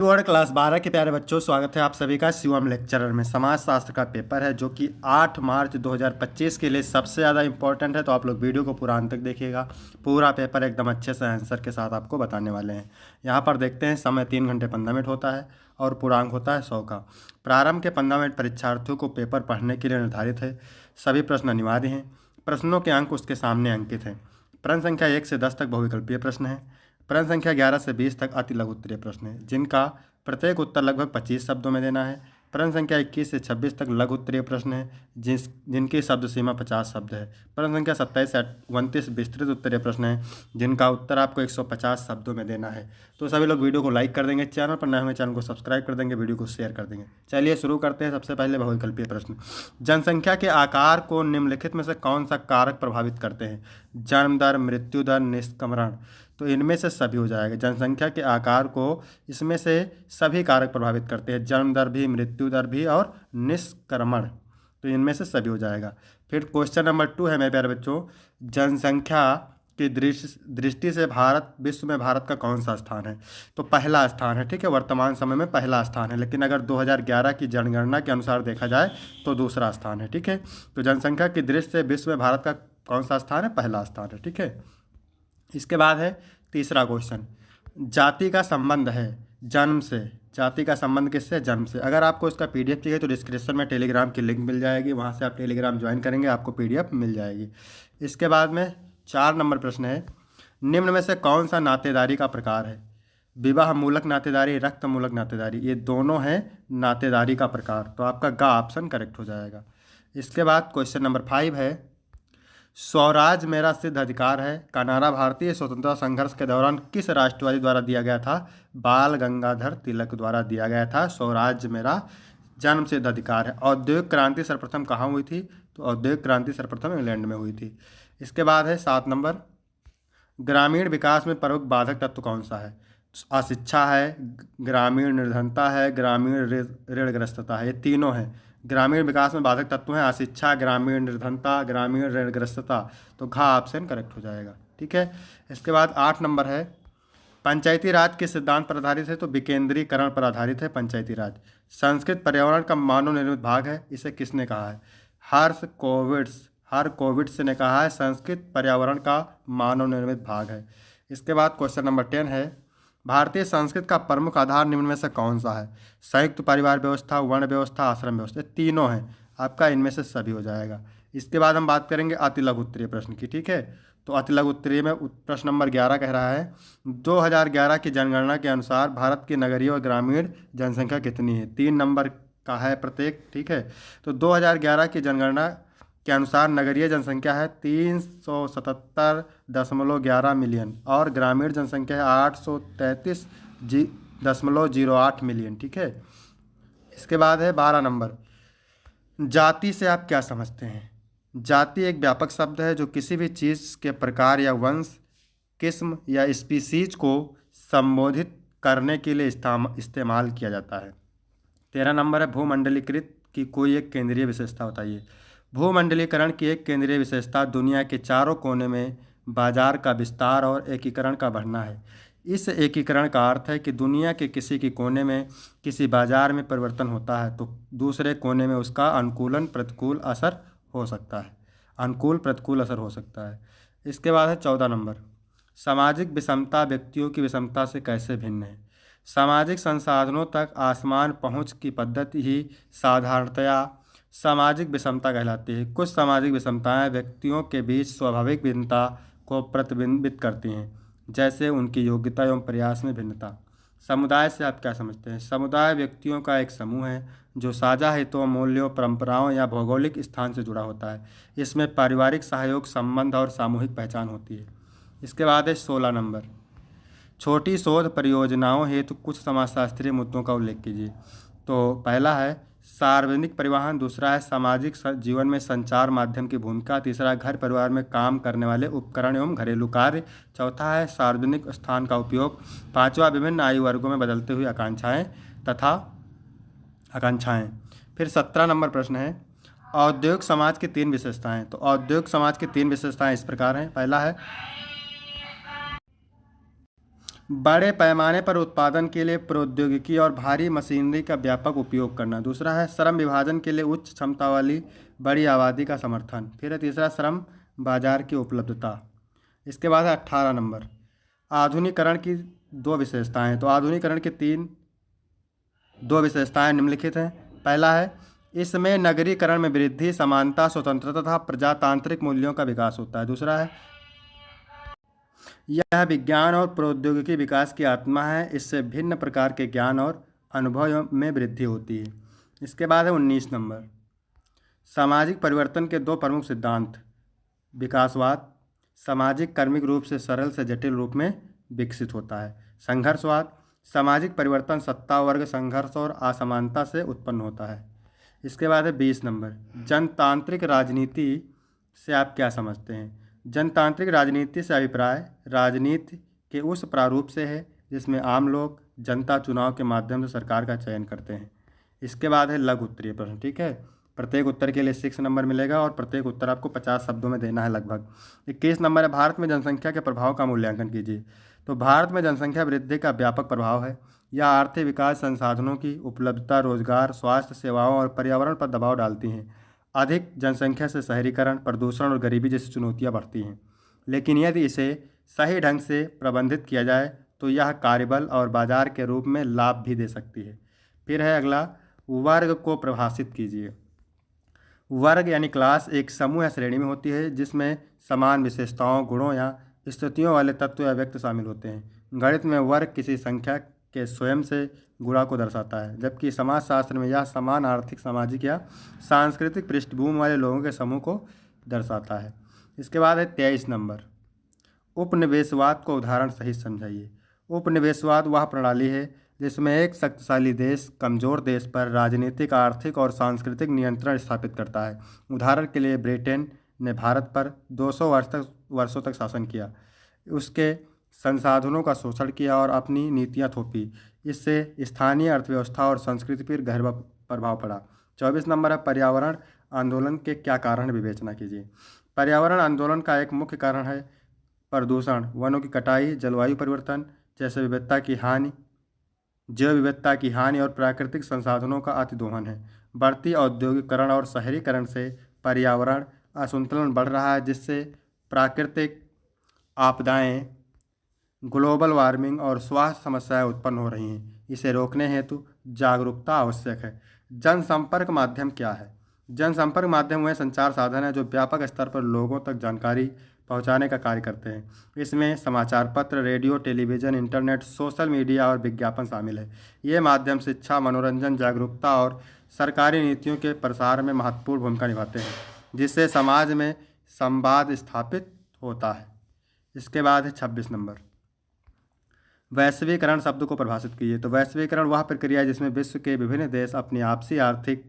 Word class 12 के प्यारे बच्चों, स्वागत है आप सभी का शिवम लेक्चरर में। समाज शास्त्र का पेपर है जो कि 8 मार्च 2025 के लिए सबसे ज़्यादा इंपॉर्टेंट है, तो आप लोग वीडियो को पूरा अंत तक देखिएगा। पूरा पेपर एकदम अच्छे से आंसर के साथ आपको बताने वाले हैं। यहाँ पर देखते हैं, समय 3 घंटे 15 मिनट होता है और पूर्णांक होता है 100 का। प्रारंभ के 15 मिनट परीक्षार्थियों को पेपर पढ़ने के लिए निर्धारित है। सभी प्रश्न अनिवार्य हैं। प्रश्नों के अंक उसके सामने अंकित हैं। प्रश्न संख्या 1 से 10 तक बहुविकल्पीय प्रश्न है। प्रश्न संख्या 11 से 20 तक अति लघु उत्तरीय प्रश्न है, जिनका प्रत्येक उत्तर लगभग 25 शब्दों में देना है। प्रश्न संख्या 21 से 26 तक लघु उत्तरीय प्रश्न है, जिनकी शब्द सीमा 50 शब्द है। प्रश्न संख्या 27 से 29 विस्तृत उत्तरीय प्रश्न है, जिनका उत्तर आपको 150 शब्दों में देना है। तो सभी लोग वीडियो को लाइक कर देंगे, चैनल पर नए हुए चैनल को सब्सक्राइब कर देंगे, वीडियो को शेयर कर देंगे। चलिए शुरू करते हैं। सबसे पहले बहुविकल्पीय प्रश्न। जनसंख्या के आकार को निम्नलिखित में से कौन सा कारक प्रभावित करते हैं? जन्म दर, मृत्यु दर, निष्क्रमण। तो इनमें से सभी हो जाएगा। जनसंख्या के आकार को इसमें से सभी कारक प्रभावित करते हैं, जन्म दर भी, मृत्यु दर भी और निष्क्रमण। तो इनमें से सभी हो जाएगा। फिर क्वेश्चन नंबर 2 है मेरे प्यारे बच्चों, जनसंख्या की दृष्टि से विश्व में भारत का कौन सा स्थान है? तो पहला स्थान है, ठीक है, वर्तमान समय में पहला स्थान है। लेकिन अगर 2011 की जनगणना के अनुसार देखा जाए तो दूसरा स्थान है, ठीक है। तो जनसंख्या की दृष्टि से विश्व में भारत का कौन सा स्थान है? पहला स्थान है, ठीक है। इसके बाद है तीसरा क्वेश्चन, जाति का संबंध है जन्म से। जाति का संबंध किससे? जन्म से। अगर आपको इसका पीडीएफ चाहिए तो डिस्क्रिप्शन में टेलीग्राम की लिंक मिल जाएगी, वहाँ से आप टेलीग्राम ज्वाइन करेंगे, आपको पीडीएफ मिल जाएगी। इसके बाद में 4 नंबर प्रश्न है, निम्न में से कौन सा नातेदारी का प्रकार है? विवाह मूलक नातेदारी, रक्त मूलक नातेदारी, ये दोनों हैं नातेदारी का प्रकार। तो आपका गा ऑप्शन करेक्ट हो जाएगा। इसके बाद क्वेश्चन नंबर 5 है, स्वराज मेरा सिद्ध अधिकार है का नारा भारतीय स्वतंत्रता संघर्ष के दौरान किस राष्ट्रवादी द्वारा दिया गया था? बाल गंगाधर तिलक द्वारा दिया गया था। स्वराज मेरा जन्म सिद्ध अधिकार है। औद्योगिक क्रांति सर्वप्रथम कहाँ हुई थी? तो औद्योगिक क्रांति सर्वप्रथम इंग्लैंड में हुई थी। इसके बाद है 7 नंबर, ग्रामीण विकास में प्रमुख बाधक तत्व कौन सा है? अशिक्षा है, ग्रामीण निर्धनता है, ग्रामीण ऋणग्रस्तता है, ये तीनों हैं। ग्रामीण विकास में बाधक तत्व हैं अशिक्षा, ग्रामीण निर्धनता, ग्रामीण ऋणग्रस्तता। तो घा ऑप्शन करेक्ट हो जाएगा, ठीक है। इसके बाद 8 नंबर है, पंचायती राज किस सिद्धांत पर आधारित है? तो विकेंद्रीकरण पर आधारित है पंचायती राज। संस्कृत पर्यावरण का मानव निर्मित भाग है, इसे किसने कहा है? हर कोविड्स ने कहा है संस्कृत पर्यावरण का मानव निर्मित भाग है। इसके बाद क्वेश्चन नंबर 10 है, भारतीय संस्कृत का प्रमुख आधार निम्न में से कौन सा है? संयुक्त परिवार व्यवस्था, वर्ण व्यवस्था, आश्रम व्यवस्था, तीनों हैं। आपका इनमें से सभी हो जाएगा। इसके बाद हम बात करेंगे अति लघु उत्तरीय प्रश्न की, ठीक है। तो अति लघु उत्तरीय में प्रश्न नंबर 11 कह रहा है, 2011 की जनगणना के अनुसार भारत की नगरीय और ग्रामीण जनसंख्या कितनी है? 3 नंबर का है प्रत्येक, ठीक है। तो 2011 की जनगणना के अनुसार नगरीय जनसंख्या है 377.11 मिलियन और ग्रामीण जनसंख्या है 833.08 मिलियन, ठीक है। इसके बाद है 12 नंबर, जाति से आप क्या समझते हैं? जाति एक व्यापक शब्द है जो किसी भी चीज़ के प्रकार या वंश, किस्म या स्पीसीज को संबोधित करने के लिए इस्तेमाल किया जाता है। 13 नंबर है, भूमंडलीकृत की कोई एक केंद्रीय विशेषता बताइए। भूमंडलीकरण की एक केंद्रीय विशेषता दुनिया के चारों कोने में बाजार का विस्तार और एकीकरण का बढ़ना है। इस एकीकरण का अर्थ है कि दुनिया के किसी कोने में किसी बाजार में परिवर्तन होता है तो दूसरे कोने में उसका अनुकूल प्रतिकूल असर हो सकता है। इसके बाद है 14 नंबर, सामाजिक विषमता व्यक्तियों की विषमता से कैसे भिन्न है? सामाजिक संसाधनों तक आसमान पहुंच की पद्धति ही साधारणतया सामाजिक विषमता कहलाती है। कुछ सामाजिक विषमताएं व्यक्तियों के बीच स्वाभाविक भिन्नता को प्रतिबिंबित करती हैं, जैसे उनकी योग्यता एवं प्रयास में भिन्नता। समुदाय से आप क्या समझते हैं? समुदाय व्यक्तियों का एक समूह है जो साझा हितों, मूल्यों, परंपराओं या भौगोलिक स्थान से जुड़ा होता है। इसमें पारिवारिक सहयोग, संबंध और सामूहिक पहचान होती है। इसके बाद है 16 नंबर, छोटी शोध परियोजनाओं हेतु कुछ समाजशास्त्रीय मुद्दों का उल्लेख कीजिए। तो पहला है सार्वजनिक परिवहन, दूसरा है सामाजिक जीवन में संचार माध्यम की भूमिका, तीसरा घर परिवार में काम करने वाले उपकरण एवं घरेलू कार्य, चौथा है सार्वजनिक स्थान का उपयोग, पांचवा विभिन्न आयु वर्गों में बदलते हुए आकांक्षाएं। फिर 17 नंबर प्रश्न है, औद्योगिक समाज की 3 विशेषताएं। तो औद्योगिक समाज की 3 विशेषताएं इस प्रकार हैं। पहला है बड़े पैमाने पर उत्पादन के लिए प्रौद्योगिकी और भारी मशीनरी का व्यापक उपयोग करना। दूसरा है श्रम विभाजन के लिए उच्च क्षमता वाली बड़ी आबादी का समर्थन। फिर है तीसरा श्रम बाजार की उपलब्धता। इसके बाद है 18 नंबर आधुनिकीकरण की दो विशेषताएं। तो आधुनिकीकरण की दो विशेषताएं निम्नलिखित हैं। पहला है इसमें नगरीकरण में वृद्धि, समानता, स्वतंत्रता तथा प्रजातांत्रिक मूल्यों का विकास होता है। दूसरा है यह विज्ञान और प्रौद्योगिकी विकास की आत्मा है, इससे भिन्न प्रकार के ज्ञान और अनुभव में वृद्धि होती है। इसके बाद है 19 नंबर सामाजिक परिवर्तन के दो प्रमुख सिद्धांत। विकासवाद सामाजिक कर्मिक रूप से सरल से जटिल रूप में विकसित होता है। संघर्षवाद सामाजिक परिवर्तन सत्ता वर्ग संघर्ष और असमानता से उत्पन्न होता है। इसके बाद है 20 नंबर जनतांत्रिक राजनीति से आप क्या समझते हैं। जनतांत्रिक राजनीति से अभिप्राय राजनीति के उस प्रारूप से है जिसमें आम लोग जनता चुनाव के माध्यम से सरकार का चयन करते हैं। इसके बाद है लघु उत्तरीय प्रश्न। ठीक है, प्रत्येक उत्तर के लिए 6 नंबर मिलेगा और प्रत्येक उत्तर आपको 50 शब्दों में देना है लगभग। 21 नंबर है भारत में जनसंख्या के प्रभाव का मूल्यांकन कीजिए। तो भारत में जनसंख्या वृद्धि का व्यापक प्रभाव है। यह आर्थिक विकास, संसाधनों की उपलब्धता, रोजगार, स्वास्थ्य सेवाओं और पर्यावरण पर दबाव डालती हैं। अधिक जनसंख्या से शहरीकरण, प्रदूषण और गरीबी जैसी चुनौतियां बढ़ती हैं। लेकिन यदि इसे सही ढंग से प्रबंधित किया जाए तो यह कार्यबल और बाजार के रूप में लाभ भी दे सकती है। फिर है अगला वर्ग को परिभाषित कीजिए। वर्ग यानी क्लास एक समूह या श्रेणी में होती है जिसमें समान विशेषताओं, गुणों या स्थितियों वाले तत्व या व्यक्ति शामिल होते हैं। गणित में वर्ग किसी संख्या के स्वयं से गुणा को दर्शाता है, जबकि समाजशास्त्र में यह समान आर्थिक, सामाजिक या सांस्कृतिक पृष्ठभूमि वाले लोगों के समूह को दर्शाता है। इसके बाद है 23 नंबर उपनिवेशवाद को उदाहरण सहित समझाइए। उपनिवेशवाद वह प्रणाली है जिसमें एक शक्तिशाली देश कमज़ोर देश पर राजनीतिक, आर्थिक और सांस्कृतिक नियंत्रण स्थापित करता है। उदाहरण के लिए ब्रिटेन ने भारत पर 200 वर्षों तक शासन किया, उसके संसाधनों का शोषण किया और अपनी नीतियां थोपी। इससे स्थानीय अर्थव्यवस्था और संस्कृति पर गहरा प्रभाव पड़ा। 24 नंबर है पर्यावरण आंदोलन के क्या कारण विवेचना कीजिए। पर्यावरण आंदोलन का एक मुख्य कारण है प्रदूषण, वनों की कटाई, जलवायु परिवर्तन जैसे जैव विविधता की हानि और प्राकृतिक संसाधनों का अतिदोहन है। बढ़ती औद्योगिकरण और शहरीकरण से पर्यावरण असंतुलन बढ़ रहा है, जिससे प्राकृतिक आपदाएं, ग्लोबल वार्मिंग और स्वास्थ्य समस्याएं उत्पन्न हो रही हैं। इसे रोकने हेतु जागरूकता आवश्यक है। जनसंपर्क माध्यम क्या है। जनसंपर्क माध्यम वह संचार साधन है जो व्यापक स्तर पर लोगों तक जानकारी पहुंचाने का कार्य करते हैं। इसमें समाचार पत्र, radio, television, internet, social media और विज्ञापन शामिल है। ये माध्यम शिक्षा, मनोरंजन, जागरूकता और सरकारी नीतियों के प्रसार में महत्वपूर्ण भूमिका निभाते हैं, जिससे समाज में संवाद स्थापित होता है। इसके बाद है 26 नंबर वैश्वीकरण शब्द को परिभाषित कीजिए। तो वैश्वीकरण वह प्रक्रिया है जिसमें विश्व के विभिन्न देश अपनी आपसी आर्थिक,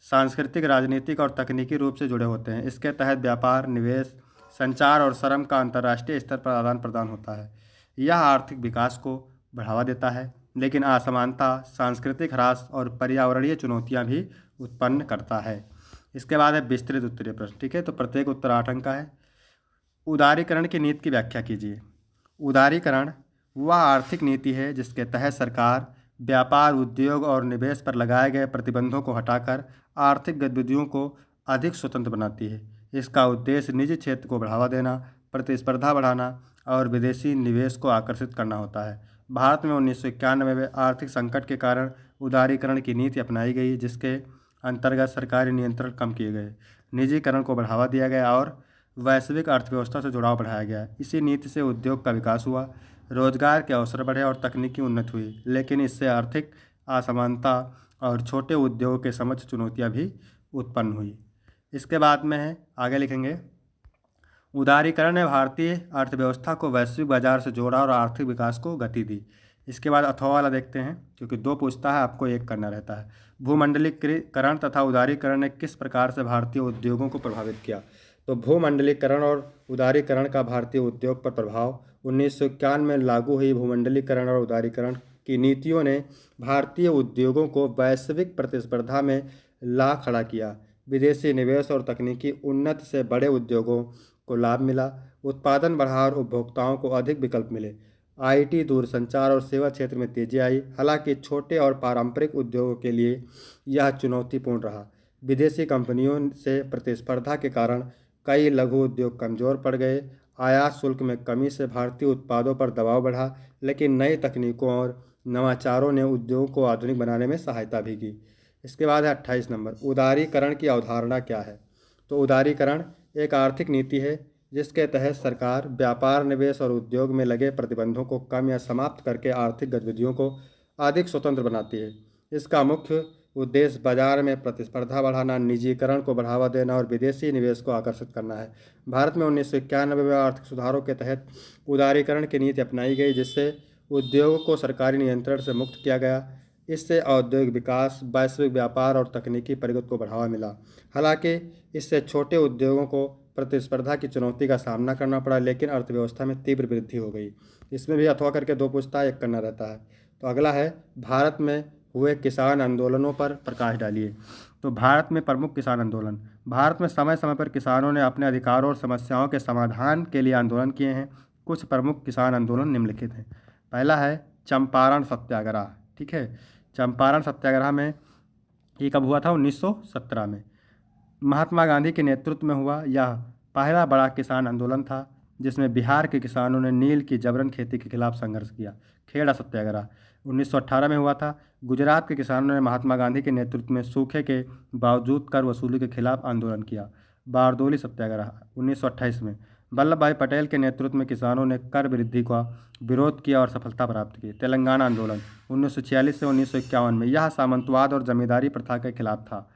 सांस्कृतिक, राजनीतिक और तकनीकी रूप से जुड़े होते हैं। इसके तहत व्यापार, निवेश, संचार और श्रम का अंतर्राष्ट्रीय स्तर पर आदान प्रदान होता है। यह आर्थिक विकास को बढ़ावा देता है, लेकिन असमानता, सांस्कृतिक ह्रास और पर्यावरणीय चुनौतियां भी उत्पन्न करता है। इसके बाद है विस्तृत उत्तरीय प्रश्न। ठीक है, तो प्रत्येक उत्तर 8 अंक का है। उदारीकरण की नीति की व्याख्या कीजिए। उदारीकरण वह आर्थिक नीति है जिसके तहत सरकार व्यापार, उद्योग और निवेश पर लगाए गए प्रतिबंधों को हटाकर आर्थिक गतिविधियों को अधिक स्वतंत्र बनाती है। इसका उद्देश्य निजी क्षेत्र को बढ़ावा देना, प्रतिस्पर्धा बढ़ाना और विदेशी निवेश को आकर्षित करना होता है। भारत में 1991 में आर्थिक संकट के कारण उदारीकरण की नीति अपनाई गई, जिसके अंतर्गत सरकारी नियंत्रण कम किए गए, निजीकरण को बढ़ावा दिया गया और वैश्विक अर्थव्यवस्था से जुड़ाव बढ़ाया गया। इसी नीति से उद्योग का विकास हुआ, रोजगार के अवसर बढ़े और तकनीकी उन्नति हुई, लेकिन इससे आर्थिक असमानता और छोटे उद्योगों के समक्ष चुनौतियां भी उत्पन्न हुई। इसके बाद में है, आगे लिखेंगे, उदारीकरण ने भारतीय अर्थव्यवस्था को वैश्विक बाजार से जोड़ा और आर्थिक विकास को गति दी। इसके बाद अथवा वाला देखते हैं, क्योंकि 2 पूछता है, आपको 1 करना रहता है। भूमंडलीकरण तथा उदारीकरण ने किस प्रकार से भारतीय उद्योगों को प्रभावित किया। तो भूमंडलीकरण और उदारीकरण का भारतीय उद्योग पर प्रभाव। 1991 में लागू हुई भूमंडलीकरण और उदारीकरण की नीतियों ने भारतीय उद्योगों को वैश्विक प्रतिस्पर्धा में ला खड़ा किया। विदेशी निवेश और तकनीकी उन्नति से बड़े उद्योगों को लाभ मिला, उत्पादन बढ़ा और उपभोक्ताओं को अधिक विकल्प मिले। आईटी, दूरसंचार और सेवा क्षेत्र में तेजी आई। हालांकि छोटे और पारंपरिक उद्योगों के लिए यह चुनौतीपूर्ण रहा। विदेशी कंपनियों से प्रतिस्पर्धा के कारण कई लघु उद्योग कमज़ोर पड़ गए। आयात शुल्क में कमी से भारतीय उत्पादों पर दबाव बढ़ा, लेकिन नई तकनीकों और नवाचारों ने उद्योग को आधुनिक बनाने में सहायता भी की। इसके बाद है 28 नंबर, उदारीकरण की अवधारणा क्या है। तो उदारीकरण एक आर्थिक नीति है जिसके तहत सरकार व्यापार, निवेश और उद्योग में लगे प्रतिबंधों को कम या समाप्त करके आर्थिक गतिविधियों को अधिक स्वतंत्र बनाती है। इसका मुख्य उद्देश्य बाजार में प्रतिस्पर्धा बढ़ाना, निजीकरण को बढ़ावा देना और विदेशी निवेश को आकर्षित करना है। भारत में 1991 में आर्थिक सुधारों के तहत उदारीकरण की नीति अपनाई गई, जिससे उद्योग को सरकारी नियंत्रण से मुक्त किया गया। इससे औद्योगिक विकास, वैश्विक व्यापार और तकनीकी प्रगति को बढ़ावा मिला। हालांकि इससे छोटे उद्योगों को प्रतिस्पर्धा की चुनौती का सामना करना पड़ा, लेकिन अर्थव्यवस्था में तीव्र वृद्धि हो गई। इसमें भी अथवा करके दो पूछता है, एक करना रहता है। तो अगला है, भारत में हुए किसान आंदोलनों पर प्रकाश डालिए। तो भारत में प्रमुख किसान आंदोलन। भारत में समय समय पर किसानों ने अपने अधिकारों और समस्याओं के समाधान के लिए आंदोलन किए हैं। कुछ प्रमुख किसान आंदोलन निम्नलिखित हैं। पहला है चंपारण सत्याग्रह। ठीक है, चंपारण सत्याग्रह में ये कब हुआ था? 1917 में महात्मा गांधी के नेतृत्व में हुआ। यह पहला बड़ा किसान आंदोलन था जिसमें बिहार के किसानों ने नील की जबरन खेती के खिलाफ संघर्ष किया। खेड़ा सत्याग्रह 1918 में हुआ था। गुजरात के किसानों ने महात्मा गांधी के नेतृत्व में सूखे के बावजूद कर वसूली के खिलाफ आंदोलन किया। बारदोली सत्याग्रह 1928 में वल्लभ भाई पटेल के नेतृत्व में किसानों ने कर वृद्धि का विरोध किया और सफलता प्राप्त की। तेलंगाना आंदोलन 1946 से 1951 में, यह सामंतवाद और जमींदारी प्रथा के खिलाफ था।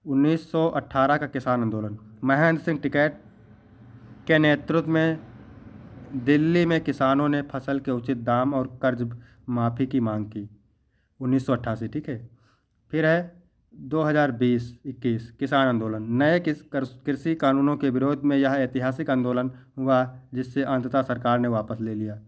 1918 का किसान आंदोलन महेंद्र सिंह टिकैत के नेतृत्व में दिल्ली में किसानों ने फसल के उचित दाम और कर्ज माफ़ी की मांग की। 1988। ठीक है, फिर है 2020-21 किसान आंदोलन। नए कृषि कानूनों के विरोध में यह ऐतिहासिक आंदोलन हुआ जिससे अंततः सरकार ने वापस ले लिया।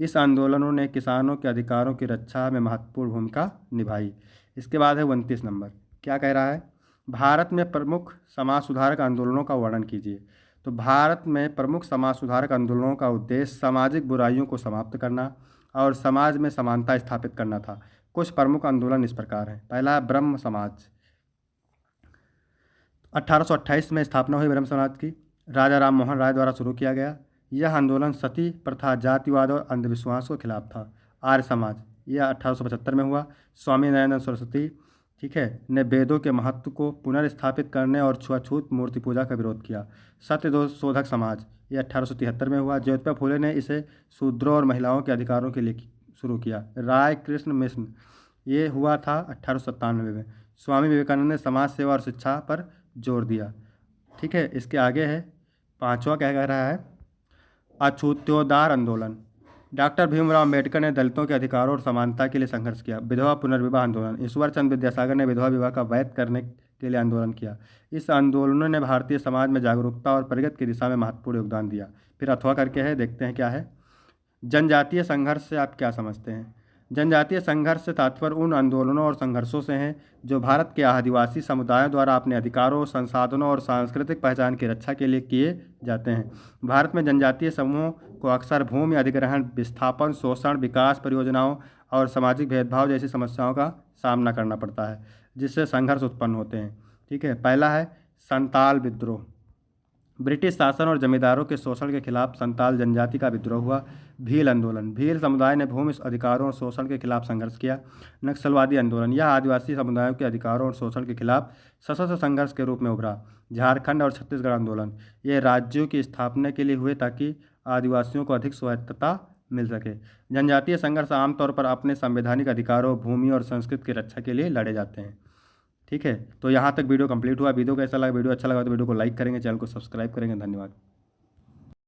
इस आंदोलनों ने किसानों के अधिकारों की रक्षा में महत्वपूर्ण भूमिका निभाई। इसके बाद है 29 नंबर, क्या कह रहा है? भारत में प्रमुख समाज सुधारक आंदोलनों का वर्णन कीजिए। तो भारत में प्रमुख समाज सुधारक आंदोलनों का उद्देश्य सामाजिक बुराइयों को समाप्त करना और समाज में समानता स्थापित करना था। कुछ प्रमुख आंदोलन इस प्रकार हैं। पहला है ब्रह्म समाज। 1828 में स्थापना हुई ब्रह्म समाज की, राजा राम मोहन राय द्वारा शुरू किया गया। यह आंदोलन सती प्रथा, जातिवाद और अंधविश्वास के खिलाफ था। आर्य समाज, यह 1875 में हुआ। स्वामी दयानंद सरस्वती, ठीक है, ने वेदों के महत्व को पुनर्स्थापित करने और छुआछूत मूर्ति पूजा का विरोध किया। सत्य शोधक समाज, ये 1873 में हुआ। ज्योतिबा फुले ने इसे शूद्रों और महिलाओं के अधिकारों के लिए शुरू किया। राय कृष्ण मिशन, ये हुआ था 1897 में। स्वामी विवेकानंद ने समाज सेवा और शिक्षा पर जोर दिया। ठीक है, इसके आगे है पांचवा, क्या कह रहा है? अछूत्योद्धार आंदोलन। डॉक्टर भीमराव अम्बेडकर ने दलितों के अधिकारों और समानता के लिए संघर्ष किया। विधवा पुनर्विवाह आंदोलन, ईश्वर चंद्र विद्यासागर ने विधवा विवाह का वैध करने के लिए आंदोलन किया। इस आंदोलन ने भारतीय समाज में जागरूकता और प्रगति की दिशा में महत्वपूर्ण योगदान दिया। फिर अथवा करके है, देखते हैं क्या है। जनजातीय संघर्ष से आप क्या समझते हैं? जनजातीय संघर्ष से तात्पर्य उन आंदोलनों और संघर्षों से हैं जो भारत के आदिवासी समुदायों द्वारा अपने अधिकारों, संसाधनों और सांस्कृतिक पहचान की रक्षा के लिए किए जाते हैं। भारत में जनजातीय समूहों को अक्सर भूमि अधिग्रहण, विस्थापन, शोषण, विकास परियोजनाओं और सामाजिक भेदभाव जैसी समस्याओं का सामना करना पड़ता है, जिससे संघर्ष उत्पन्न होते हैं। ठीक है, पहला है संताल विद्रोह। ब्रिटिश शासन और जमींदारों के शोषण के खिलाफ संताल जनजाति का विद्रोह हुआ। भील आंदोलन, भील समुदाय ने भूमि अधिकारों और शोषण के खिलाफ संघर्ष किया। नक्सलवादी आंदोलन, यह आदिवासी समुदायों के अधिकारों और शोषण के खिलाफ सशस्त्र संघर्ष के रूप में उभरा। झारखंड और छत्तीसगढ़ आंदोलन, ये राज्यों की स्थापना के लिए हुए ताकि आदिवासियों को अधिक स्वायत्तता मिल सके। जनजातीय संघर्ष आमतौर पर अपने संवैधानिक अधिकारों, भूमि और संस्कृति की रक्षा के लिए लड़े जाते हैं। ठीक है, तो यहाँ तक वीडियो कंप्लीट हुआ। वीडियो कैसा लगा? वीडियो अच्छा लगा तो वीडियो को लाइक करेंगे, चैनल को सब्सक्राइब करेंगे। धन्यवाद।